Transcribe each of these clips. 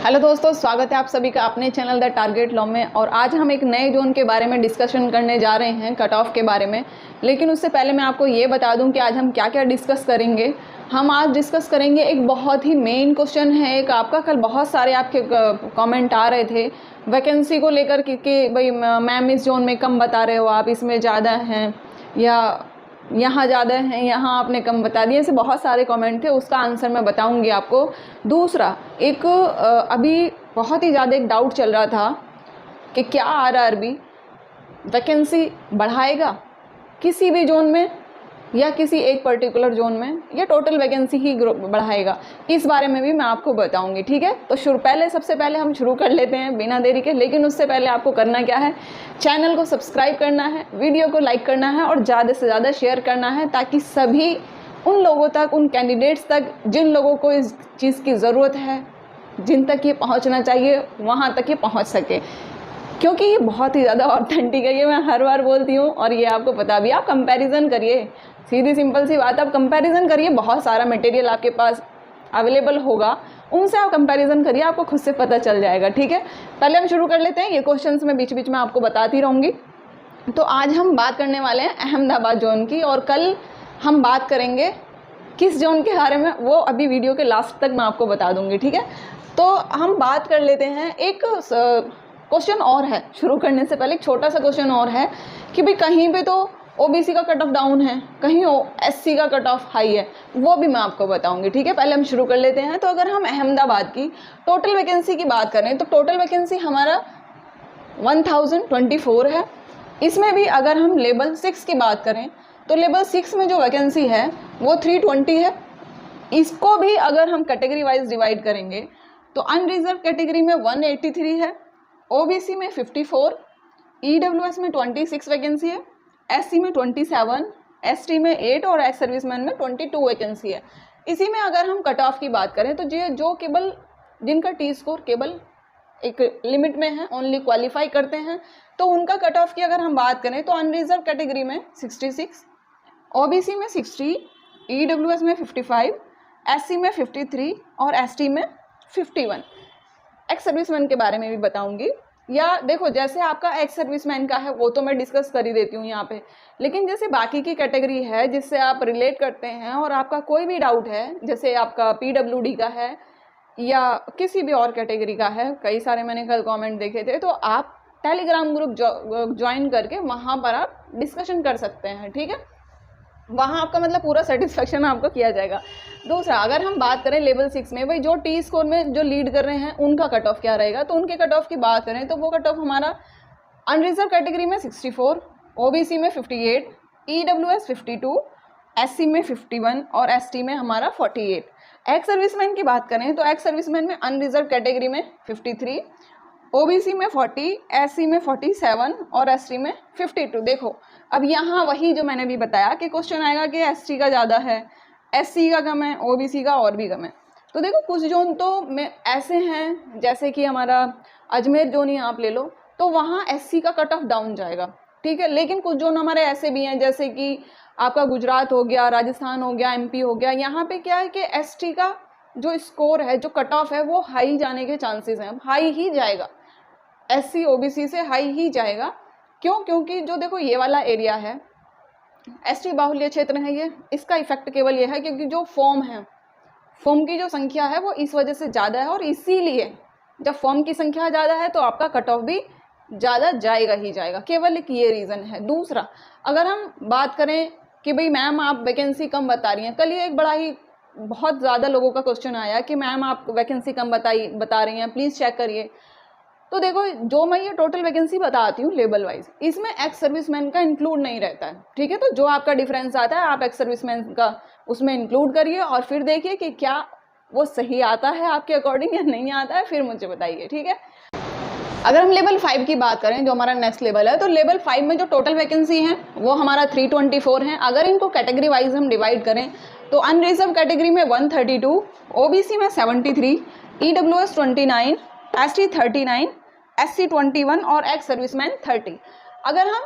Hello दोस्तों, स्वागत है आप सभी का अपने चैनल द टारगेट लॉ में। और आज हम एक नए जोन के बारे में डिस्कशन करने जा रहे हैं, कट ऑफ के बारे में। लेकिन उससे पहले मैं आपको ये बता दूं कि आज हम क्या क्या डिस्कस करेंगे। हम आज डिस्कस करेंगे एक बहुत ही मेन क्वेश्चन है। एक आपका कल बहुत सारे आपके कमेंट आ रहे थे वैकेंसी को लेकर कि भाई मैम इस जोन में कम बता रहे हो आप, इसमें ज़्यादा हैं या यहाँ ज़्यादा हैं, यहाँ आपने कम बता दिए। ऐसे बहुत सारे कमेंट थे, उसका आंसर मैं बताऊंगी आपको। दूसरा, एक अभी बहुत ही ज़्यादा एक डाउट चल रहा था कि क्या आरआरबी वैकेंसी बढ़ाएगा किसी भी जोन में या किसी एक पर्टिकुलर जोन में, या टोटल वैकेंसी ही बढ़ाएगा। इस बारे में भी मैं आपको बताऊंगी, ठीक है। तो सबसे पहले हम शुरू कर लेते हैं बिना देरी के। लेकिन उससे पहले आपको करना क्या है, चैनल को सब्सक्राइब करना है, वीडियो को लाइक करना है और ज़्यादा से ज़्यादा शेयर करना है, ताकि सभी उन लोगों तक, उन कैंडिडेट्स तक जिन लोगों को इस चीज़ की ज़रूरत है, जिन तक ये पहुँचना चाहिए, वहाँ तक ये पहुँच सके। क्योंकि ये बहुत ही ज़्यादा ऑथेंटिक है, ये मैं हर बार बोलती हूँ और ये आपको पता भी। आप कंपैरिजन करिए, सीधी सिंपल सी बात, आप कंपैरिजन करिए। बहुत सारा मटेरियल आपके पास अवेलेबल होगा, उनसे आप कंपैरिजन करिए, आपको खुद से पता चल जाएगा, ठीक है। पहले हम शुरू कर लेते हैं। ये क्वेश्चंस मैं बीच बीच में आपको बताती रहूँगी। तो आज हम बात करने वाले हैं अहमदाबाद जोन की, और कल हम बात करेंगे किस जोन के बारे में, वो अभी वीडियो के लास्ट तक मैं आपको बता दूँगी, ठीक है। तो हम बात कर लेते हैं। एक क्वेश्चन और है, शुरू करने से पहले एक छोटा सा क्वेश्चन और है कि भाई कहीं पे तो ओबीसी का कट ऑफ डाउन है, कहीं एससी का कट ऑफ हाई है, वो भी मैं आपको बताऊंगी, ठीक है। पहले हम शुरू कर लेते हैं। तो अगर हम अहमदाबाद की टोटल वैकेंसी की बात करें तो टोटल वैकेंसी हमारा 1024 है। इसमें भी अगर हम लेवल 6 की बात करें तो लेवल 6 में जो वैकेंसी है वो 320 है। इसको भी अगर हम कैटेगरी वाइज डिवाइड करेंगे तो अनरिजर्व कैटेगरी में 183 है, ओबीसी में 54, ईडब्ल्यूएस में 26 वैकेंसी है, एससी में 27, एसटी में 8 और एक्स सर्विसमैन में 22 वैकेंसी है। इसी में अगर हम कट ऑफ की बात करें तो जो केवल जिनका टी स्कोर केवल एक लिमिट में है, ओनली क्वालिफाई करते हैं, तो उनका कट ऑफ की अगर हम बात करें तो अनरिजर्व कैटेगरी में 66, ओबीसी में 60, ईडब्ल्यूएस में 55, एससी में 53 और एसटी में 51। एक्स सर्विसमैन के बारे में भी बताऊंगी। या देखो, जैसे आपका एक्स सर्विसमैन का है वो तो मैं डिस्कस कर ही देती हूँ यहाँ पे, लेकिन जैसे बाकी की कैटेगरी है जिससे आप रिलेट करते हैं और आपका कोई भी डाउट है, जैसे आपका पीडब्ल्यूडी का है या किसी भी और कैटेगरी का है, कई सारे मैंने कल कमेंट देखे थे, तो आप टेलीग्राम ग्रुप ज्वाइन करके वहाँ पर आप डिस्कशन कर सकते हैं, ठीक है। वहाँ आपका मतलब पूरा सेटिस्फेक्शन आपको किया जाएगा। दूसरा, अगर हम बात करें लेवल 6 में, भाई जो टी स्कोर में जो लीड कर रहे हैं उनका कट ऑफ क्या रहेगा, तो उनके कट ऑफ की बात करें तो वो कट ऑफ हमारा अनरिजर्व कैटेगरी में 64, ओबीसी में 58, ईडब्ल्यूएस 52, एससी में 51 और एसटी में हमारा 48। एक्स सर्विसमैन की बात करें तो एक्स सर्विसमैन में अनरिजर्व कैटेगरी में 53, ओबीसी में 40, एससी में 47 और एसटी में 52। देखो, अब यहाँ वही जो मैंने भी बताया कि क्वेश्चन आएगा कि एसटी का ज़्यादा है, एससी का कम है, ओबीसी का और भी कम है। तो देखो, कुछ जोन तो में ऐसे हैं, जैसे कि हमारा अजमेर जोन ही आप ले लो, तो वहाँ एससी का कट ऑफ डाउन जाएगा, ठीक है। लेकिन कुछ जोन हमारे ऐसे भी हैं, जैसे कि आपका गुजरात हो गया, राजस्थान हो गया, एमपी हो गया, यहाँ पे क्या है कि एसटी का जो स्कोर है, जो कट ऑफ है, वो हाई जाने के चांसेस हैं, हाई ही जाएगा, एससी ओबीसी से हाई ही जाएगा। क्यों? क्योंकि जो देखो ये वाला एरिया है, एसटी बाहुल्य क्षेत्र है, ये इसका इफेक्ट केवल ये है क्योंकि जो फॉर्म है, फॉर्म की जो संख्या है वो इस वजह से ज़्यादा है, और इसीलिए जब फॉर्म की संख्या ज़्यादा है तो आपका कट ऑफ भी ज़्यादा जाएगा ही जाएगा, केवल एक ये रीज़न है। दूसरा, अगर हम बात करें कि भाई मैम आप वैकेंसी कम बता रही हैं, कल ये एक बड़ा ही बहुत ज़्यादा लोगों का क्वेश्चन आया कि मैम आप वैकेंसी कम बता रही हैं, प्लीज़ चेक करिए। तो देखो, जो मैं ये टोटल वैकेंसी बताती हूँ लेवल वाइज, इसमें एक्स सर्विसमैन का इंक्लूड नहीं रहता है, ठीक है। तो जो आपका डिफरेंस आता है आप एक्स सर्विसमैन का उसमें इंक्लूड करिए और फिर देखिए कि क्या वो सही आता है आपके अकॉर्डिंग या नहीं आता है, फिर मुझे बताइए, ठीक है। अगर हम लेवल 5 की बात करें, जो हमारा नेक्स्ट लेवल है, तो लेवल 5 में जो टोटल वैकेंसी है वो हमारा 324 है। अगर इनको कैटेगरी वाइज हम डिवाइड करें तो अनरिजर्व कैटेगरी में 132, ओबीसी में 73, ईडब्ल्यूएस 29, एसटी 39, एससी 21 और एक्स सर्विसमैन 30। अगर हम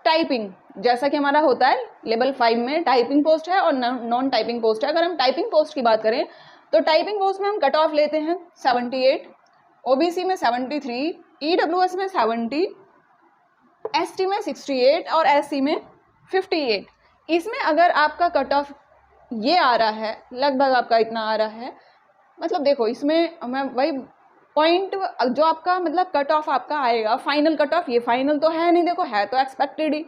टाइपिंग, जैसा कि हमारा होता है लेवल 5 में टाइपिंग पोस्ट है और नॉन टाइपिंग पोस्ट है, अगर हम टाइपिंग पोस्ट की बात करें तो टाइपिंग पोस्ट में हम कट ऑफ लेते हैं 78, ओबीसी में 73, ईडब्ल्यूएस में 70, एसटी में 68 और एससी में 58। इसमें अगर आपका कट ऑफ ये आ रहा है, लगभग आपका इतना आ रहा है, मतलब देखो इसमें मैं वही पॉइंट जो आपका मतलब कट ऑफ आपका आएगा फाइनल कट ऑफ, ये फाइनल तो है नहीं, देखो है तो एक्सपेक्टेड ही,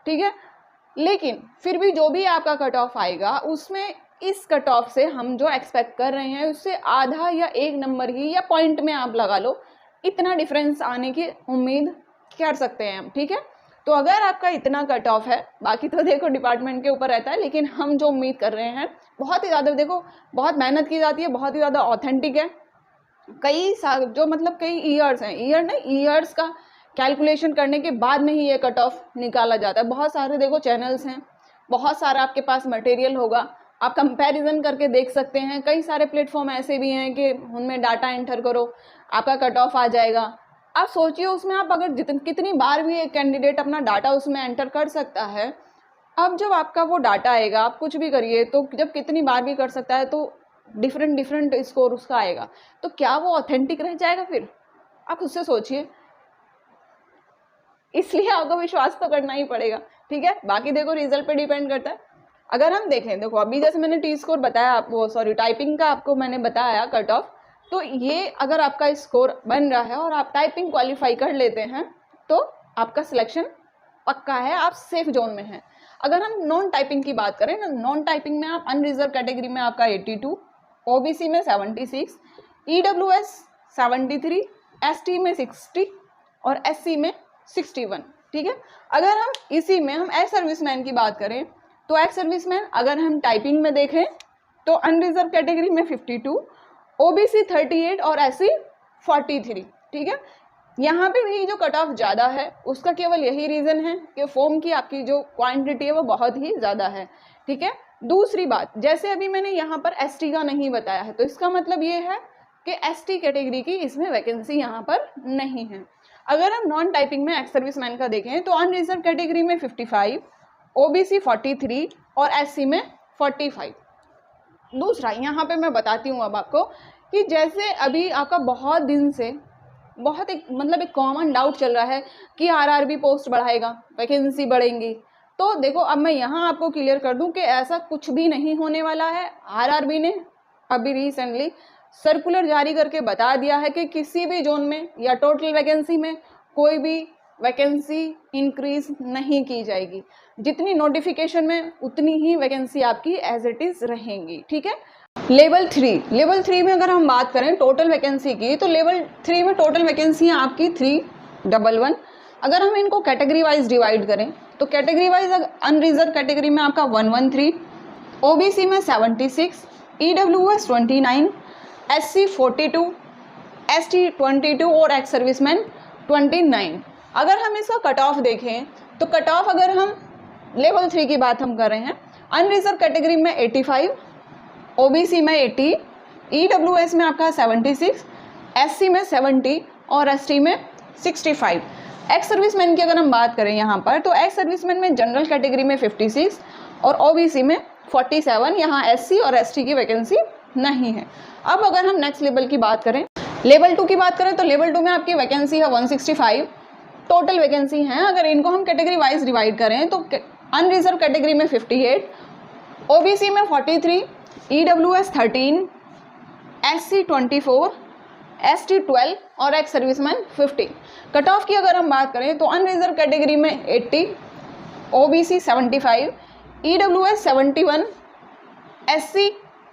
ठीक है, लेकिन फिर भी जो भी आपका कट ऑफ आएगा उसमें इस कट ऑफ से हम जो एक्सपेक्ट कर रहे हैं उससे आधा या 1 नंबर ही या पॉइंट में आप लगा लो, इतना डिफरेंस आने की उम्मीद कर सकते हैं हम, ठीक है। तो अगर आपका इतना कट ऑफ है, बाकी तो देखो डिपार्टमेंट के ऊपर रहता है, लेकिन हम जो उम्मीद कर रहे हैं बहुत ही ज़्यादा, देखो बहुत मेहनत की जाती है, बहुत ही ज़्यादा ऑथेंटिक है, कई साल जो मतलब कई ईयर्स हैं, ईयर नहीं ईयर्स का कैलकुलेशन करने के बाद में ही ये कट ऑफ निकाला जाता है। बहुत सारे देखो चैनल्स हैं, बहुत सारा आपके पास मटेरियल होगा, आप कंपैरिजन करके देख सकते हैं। कई सारे प्लेटफॉर्म ऐसे भी हैं कि उनमें डाटा एंटर करो, आपका कट ऑफ आ जाएगा। आप सोचिए उसमें आप अगर कितनी बार भी एक कैंडिडेट अपना डाटा उसमें एंटर कर सकता है, अब जब आपका वो डाटा आएगा, आप कुछ भी करिए तो जब कितनी बार भी कर सकता है तो डिफरेंट स्कोर उसका आएगा, तो क्या वो ऑथेंटिक रह जाएगा? फिर आप उससे सोचिए, इसलिए आपको विश्वास तो करना ही पड़ेगा, ठीक है। बाकी देखो रिजल्ट पे डिपेंड करता है। अगर हम देखें, देखो अभी जैसे मैंने टी स्कोर बताया आपको, सॉरी टाइपिंग का आपको मैंने बताया कट ऑफ, तो ये अगर आपका स्कोर बन रहा है और आप टाइपिंग क्वालिफाई कर लेते हैं तो आपका सिलेक्शन पक्का है, आप सेफ जोन में हैं। अगर हम नॉन टाइपिंग की बात करें ना, नॉन टाइपिंग में आप अनरिजर्व कैटेगरी में आपका 82, ओबीसी में 76, ईडब्ल्यूएस 73, एसटी में 60 और एससी में 61, ठीक है। अगर हम इसी में हम एक्स सर्विसमैन की बात करें तो एक्स सर्विसमैन अगर हम टाइपिंग में देखें तो अनरिजर्व कैटेगरी में 52, ओबीसी 38 और एससी 43, ठीक है। यहाँ पे भी जो कट ऑफ ज़्यादा है उसका केवल यही रीज़न है कि फॉर्म की आपकी जो क्वांटिटी है वो बहुत ही ज़्यादा है, ठीक है। दूसरी बात, जैसे अभी मैंने यहाँ पर एसटी का नहीं बताया है, तो इसका मतलब ये है कि एसटी कैटेगरी की इसमें वैकेंसी यहाँ पर नहीं है। अगर हम नॉन टाइपिंग में एक्स सर्विसमैन का देखें तो अनरिजर्व कैटेगरी में 55, ओबीसी 43 और एससी में 45। दूसरा यहाँ पे मैं बताती हूँ अब आपको कि जैसे अभी आपका बहुत दिन से बहुत एक मतलब एक कॉमन डाउट चल रहा है कि आरआरबी पोस्ट बढ़ाएगा, वैकेंसी बढ़ेंगी, तो देखो अब मैं यहाँ आपको क्लियर कर दूं कि ऐसा कुछ भी नहीं होने वाला है। आरआरबी ने अभी रिसेंटली सर्कुलर जारी करके बता दिया है कि किसी भी जोन में या टोटल वैकेंसी में कोई भी वैकेंसी इंक्रीज नहीं की जाएगी, जितनी नोटिफिकेशन में उतनी ही वैकेंसी आपकी एज इट इज़ रहेंगी, ठीक है। लेवल 3 में अगर हम बात करें टोटल वैकेंसी की, तो लेवल 3 में टोटल वैकेंसी आपकी 311। अगर हम इनको कैटेगरी वाइज डिवाइड करें तो कैटेगरी वाइज अनरिजर्व कैटेगरी में आपका 113, ओबीसी में 76, ईडब्ल्यूएस 29, एससी 42, एसटी 22 और एक्स सर्विसमैन 29। अगर हम इसका कट ऑफ देखें तो कट ऑफ अगर हम लेवल 3 की बात हम कर रहे हैं, अनरिजर्व कैटेगरी में 85, ओबीसी में 80, ईडब्ल्यूएस में आपका 76, एससी में 70 और एसटी में 65। एक्स सर्विसमैन की अगर हम बात करें यहाँ पर, तो एक्स सर्विसमैन में जनरल कैटेगरी में 56 और ओबीसी में 47, यहाँ एससी और एसटी की वैकेंसी नहीं है। अब अगर हम नेक्स्ट लेवल की बात करें, लेवल 2 की बात करें, तो लेवल 2 में आपकी वैकेंसी है 165 टोटल वैकेंसी हैं। अगर इनको हम कैटेगरी वाइज डिवाइड करें तो अनरिजर्व कैटेगरी में 58, ओबीसी में 43, ईडब्ल्यूएस 13, एससी 24, एसटी 12 और एक्स सर्विसमैन 15। कट ऑफ की अगर हम बात करें तो अनरिजर्व कैटेगरी में 80, ओबीसी 75, ईडब्ल्यूएस 71, एससी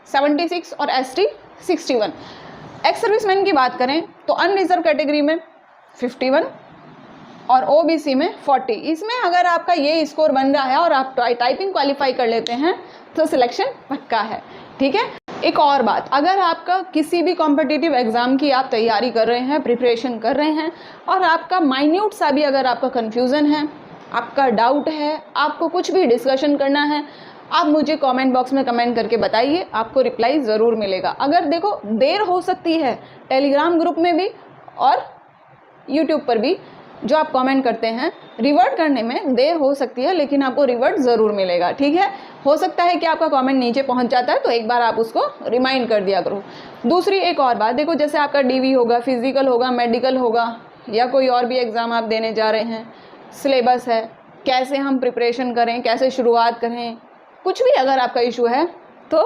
76 और एसटी 61। एक्स सर्विसमैन की बात करें तो अनरिजर्व कैटेगरी में 51 और ओबीसी में 40। इसमें अगर आपका ये स्कोर बन रहा है और आप टाइपिंग क्वालिफाई कर लेते हैं तो सिलेक्शन पक्का है, ठीक है। एक और बात, अगर आपका किसी भी कॉम्पिटिटिव एग्जाम की आप तैयारी कर रहे हैं, प्रिपरेशन कर रहे हैं और आपका माइन्यूट सा भी अगर आपका कन्फ्यूज़न है, आपका डाउट है, आपको कुछ भी डिस्कशन करना है, आप मुझे कमेंट बॉक्स में कमेंट करके बताइए, आपको रिप्लाई ज़रूर मिलेगा। अगर देखो देर हो सकती है टेलीग्राम ग्रुप में भी और यूट्यूब पर भी, जो आप कमेंट करते हैं रिवर्ट करने में देर हो सकती है, लेकिन आपको रिवर्ट ज़रूर मिलेगा, ठीक है। हो सकता है कि आपका कमेंट नीचे पहुंच जाता है, तो एक बार आप उसको रिमाइंड कर दिया करो। दूसरी एक और बात, देखो जैसे आपका डीवी होगा, फिजिकल होगा, मेडिकल होगा, या कोई और भी एग्ज़ाम आप देने जा रहे हैं, सिलेबस है, कैसे हम प्रिपरेशन करें, कैसे शुरुआत करें, कुछ भी अगर आपका इशू है तो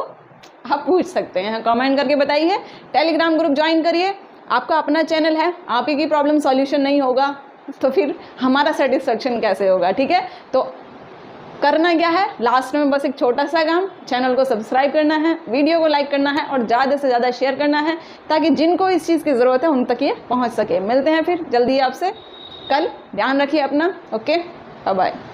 आप पूछ सकते हैं, कमेंट करके बताइए। टेलीग्राम ग्रुप ज्वाइन करिए, आपका अपना चैनल है, आप ही की प्रॉब्लम सॉल्यूशन नहीं होगा तो फिर हमारा सेटिस्फेक्शन कैसे होगा, ठीक है। तो करना क्या है, लास्ट में बस एक छोटा सा काम, चैनल को सब्सक्राइब करना है, वीडियो को लाइक करना है और ज़्यादा से ज़्यादा शेयर करना है, ताकि जिनको इस चीज़ की ज़रूरत है उन तक ये पहुँच सके। मिलते हैं फिर जल्दी आपसे कल, ध्यान रखिए अपना। Okay, bye bye.